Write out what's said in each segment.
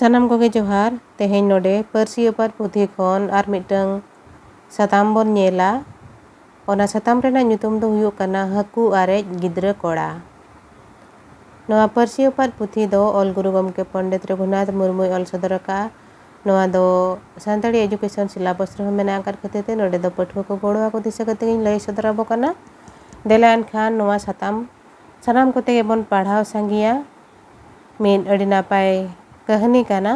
सानाम कोगे जोहार तेहें नोडे पार्सी ओपात पुथी खन are मिटंग साताम bone नेला ओना साताम Raina nyutum do huyuk kana haku arej gidra koड़ा। नोआ पार्सी ओपात पुथी दो ऑल गुरु गमके पंडित रघुनाथ मुर्मू ऑल सदरका नोआ दो सानताड़ी एजुकेशन सिलेबस रह मेना आकार खतेते नोडे दो पठुआ को गोड़वा को दिशा कते लय सदराबो kana देला एनखान नोआ साताम सानाम कोते गेबन पढ़ाव सांगिया मिन अड़ी नापाय कहनी kana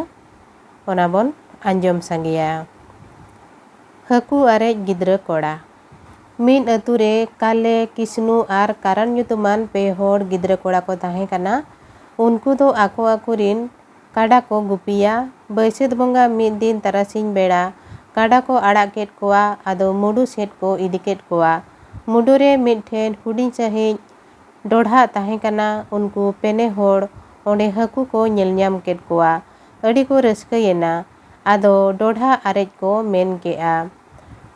ओना बोन आंजम सांगिया। हाकू आरेज गिद्रा कोड़ा मिन अतुरे काले किस्नु आर कारण nyutuman पे होड़ गिद्रा कोड़ा को ताहे kana उनको दो आको आकुरिन काडा को गुपिया बैसाख बंगा मिद दिन तारासिन बेड़ा काडा को आड़ा केट कोआ आदो मुडू सेट को इदी केट कोआ मुडूरे मिठेन हुडिन सहित डोढ़ा ताहे kana उनको पेने होड़ ओंडे हाकू को नेलनाम केट कोआ अड़ी को रस्कयेना आदो डोढ़ा आरेज को मेन केआ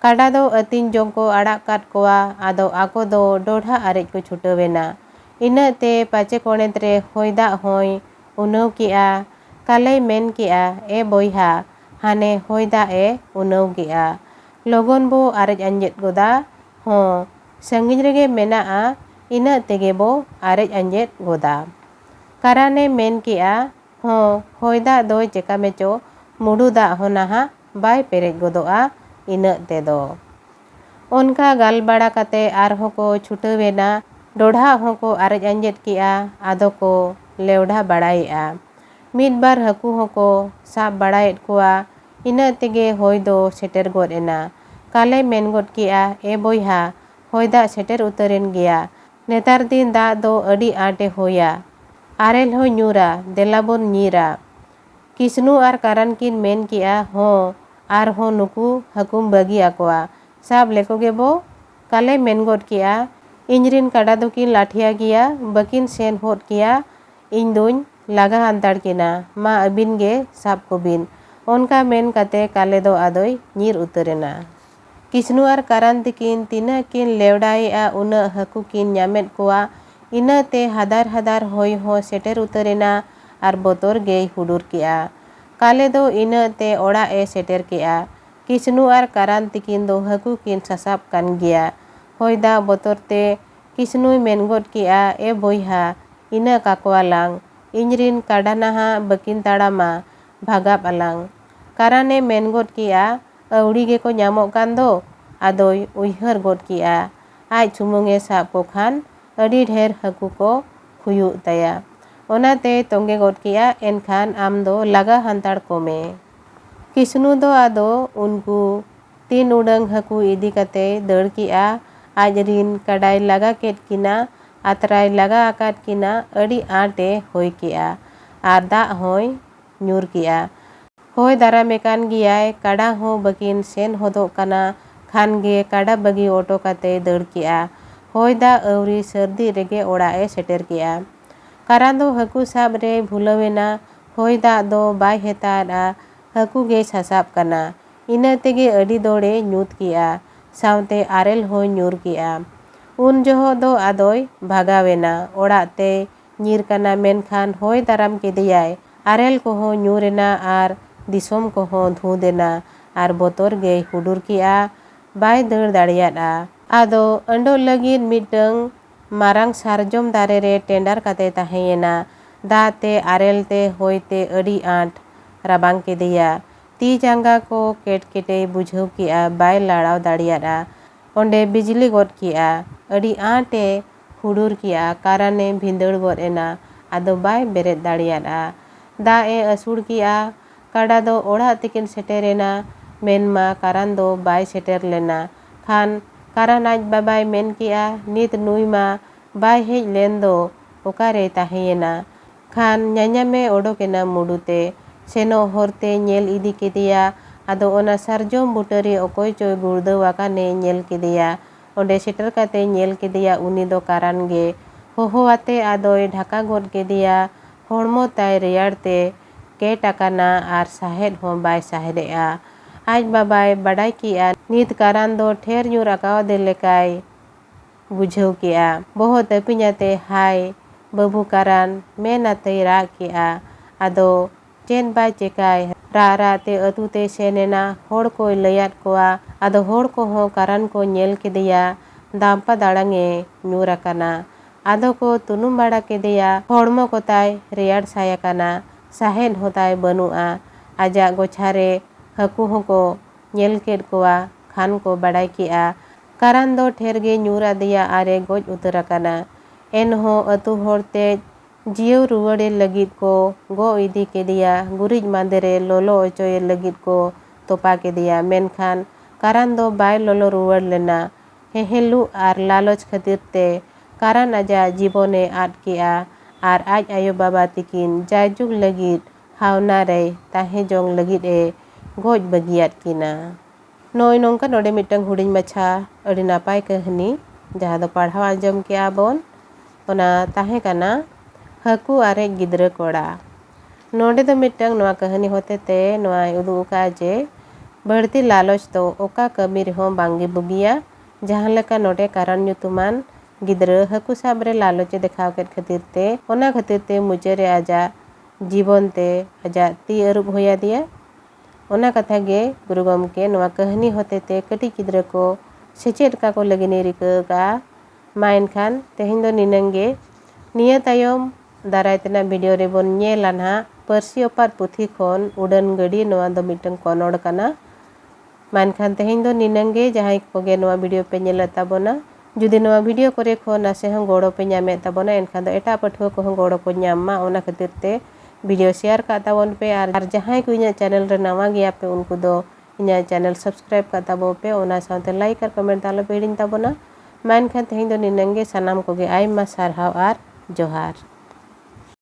काडा दो अतिन जों को आड़ा काट कोआ आदो आको दो डोढ़ा आरेज को छुटवेना इनते पाचे कोणेत रे होयदा होय उनव केआ काले मेन केआ ए बोयहा हाने होयदा ए उनव केआ लोगन बो आरेज अंजेद गोदा हों संगिन रेगे मेना आ इना तेगे बो आरेज अंजेद गोदा काराने मेन केआ हों होयदा दो चेका मेचो मुडू दा होनाहा बाय पेरेज गोदोआ इना तेदो उनका गालबाड़ा काते आरहों को छुटवेना डोढ़ा हों को आरेज अंजेद किया आदो को लेवढ़ा बाड़ाएआ मिद बार हाकू हों को साब बाड़ाएद कोआ इना तेगे होय दो सेटेर गोद एना काले मेन गोद किया ए बोयहा होयदा सेटेर उतरेन गया नेतार दिन दा दो अड़ी आटे होया आरेल हो न्यूरा देलाबोन नीरा किस्नु आर कारण किन मेन किया हों आर हों नुकू हकुम बगी आकोआ साब लेकोगे बो काले मेन गोद किया इंजरिन काडा दो किन लाठिया किया बकिन सेन होत किया इन दुन लागा अंताड़ किना मा अबिन गे साब को बिन उनका मेन काते काले दो आदोय नीर उतरेना किस्नु आर कारण तिकिन तीना किन लेवड़ाएआ उना हाकू किन न्यामेद कोआ इना ते हदार हदार होय हो सेटेर उतरेना आर बोतोर गे हुडूर किया काले दो इना ते ओड़ा ए सेटेर किया किस्नु आर कारण तिकिन दो हाकू किन सासाब कान गिया होयदा बोतोर ते किस्नु मेन गोद किया ए बोयहा इना काकोआलांग इंजरिन काडा नाहा बकिन ताड़ामा भागाब आलांग काराने मेन गोद किया अवड़ी गे को न्यामोग कान दो आदोय उयहर गोद किया आज सुमुंगे साब को खान अड़ी ढेर हाकू को हुयु तया ओनाते तोंगे गोद किया एनखान आम दो लागा हंताड़ कोमे किस्नु दो आदो उनको तीन उड़ंग हाकू इदी कते दड़ किया आज रिन काडाय लागा केट किना आतराय लागा आकाट किना अड़ी आटे होय किया आर दा होय न्यूर किया होय दारा मेकान गियाय काडा हो बकिन सेन होदो काना खान गे काडा बगी ओटो कते दड़ किया होय दा अवरी सर्दी रेगे ओड़ा ए सेटेर किया कारण दो हाकू साब रे भूलवेना होय दा दो बाय हेताड़ा हाकू गे सासाब काना इना तेगे अड़ी दोड़े न्यूत किया सावते आरेल हो न्यूर किया उन जोहो दो आदोय भागावेना ओड़ा ते नीर काना मेनखान होय दाराम केदियाय आरेल को हो न्यूरेना आर दिसोम को हो धू देना आर बोतोर गे हुडूर किया बाय दड़ दाड़ियाड़ा आदो अंडो लगिन मिटंग मारांग सारजोम दारे रे टेंडार काते ताहेयेना दाते आरेलते होयते अड़ी आंट राबांग केदिया ती जांगा को केट केटे बुझाव किया बाय लाड़ाव दाड़ियाड़ा ओंडे बिजली गोद किया अड़ी आंटे हुडूर किया काराने भिंदड़ गोद एना आदो बाय बेरेद दाड़ियाड़ा दा ए असुड़ किया काडा दो ओड़ा तिकिन सेटेरेना मेनमा कारण दो बाय सेटेर लेना खान कारण आज बाबाय मेन किया नित नुई मा बाय हेज लेन दो ओकारे ताहेयेना खान न्यान्यामे ओडोकेना मुडूते सेनो होरते नेल इदी केदिया आदो ओना सारजोम बुटारी ओकोय चोय गुड़दवाकाने नेल केदिया ओंडे सेटर काते नेल केदिया उनी दो कारण गे होहोवाते आदोय ढाका गोद केदिया होड़मो ताय रेयाड़ते केटाकाना आर साहेद हो बाय साहेदेआ आज बाबाय बाडाय किया नित कारण दो ठेर न्यूर आकाव दे लेकाय बुझाव किया बहुत तपिኛते हाय बाबू कारण मेनाते राग किया आदो चेन बाय चेकाय रा ते अतु ते सेनेना होड़ को लयात कोआ आदो होड़ को हो कारण को नेल केदेया दाम्पा दाड़ांगे ᱧᱩᱨᱟᱠᱟᱱᱟ आदो को तुनुम बाड़ा केदेया होड़मो कोताय रेयाड़ सायाकाना साहेद होताय बनुआ आजा गोछारे हकु होको नेल केद कोआ खान को बाड़ाय केआ कारण दो ठेरगे ᱧᱩᱨ आदेया आरे गोज उतराकाना एनहो अतु होड़ते जियो रुवाड़े लगित को गो इदी केदेया गुरिज मांदेरे लोलो ओचोये लगित को तोपा केदेया मेनखान कारण दो बाय लोलो रुवाड़ लेना हेहेलु आर लालच खातिर ते कारण आजा जीवने आद केआ आर आज आयो बाबा तिकिन जायजुग लगित हावना रे ताहे जोंग लगित ए गोज बगियात किना नोय नोंका नोडे मिटंग हुडिंग मछा अड़ी नापाय कहनी जहाँ दो पढ़ाव आंजम केआ बोन ओना ताहे काना हकु आरे गिद्रा कोड़ा नोडे दो मिटंग नोआ कहनी होते ते नोआ उदु उका जे बढ़ती लालच तो ओका कमी रहो बांगे बुगिया जहाँ लेका नोडे कारण ᱧᱩᱛᱩᱢᱟᱱ गिद्रा हकु साबरे लालचे देखाव केद खातिर ते ओना खातिर ते मुचेरे आजा जीवन ते आजा ती अरुब होया दिया ओना कथा गे गुरु गमके नोआ कहनी होते ते कटी गिद्रा को सेचेद का को लगिने रिका का माइन खान तेहिं दो निनंगे निया तायम दाराय तेना वीडियो रे बोन ñेला ना पर्सी ओपार पुथी खोन उड़न गड़ी नोआ दो मिटंग कोनोड़ काना मानखान तेहिं दो निनंगे जहां कोगे नोआ वीडियो पे ñेला ताबोना जुदी नोआ वीडियो करे खो नासे हं गोड़ो पे ñामे ताबोना एनखान दो एटा पठुआ को हं गोड़ो को ñाम मा ओना खातिर ते वीडियो शेयर का ताबोन पे आर जहां को इना चैनल रे नवा गया पे उनको दो इना चैनल सब्सक्राइब का ताबो पे ओना साथे लाइक और कमेंट तालो पे हिडिन ताबोना मानखान तेहिं दो निनंगे सनाम कोगे आयमा सारहाव आर जोहार।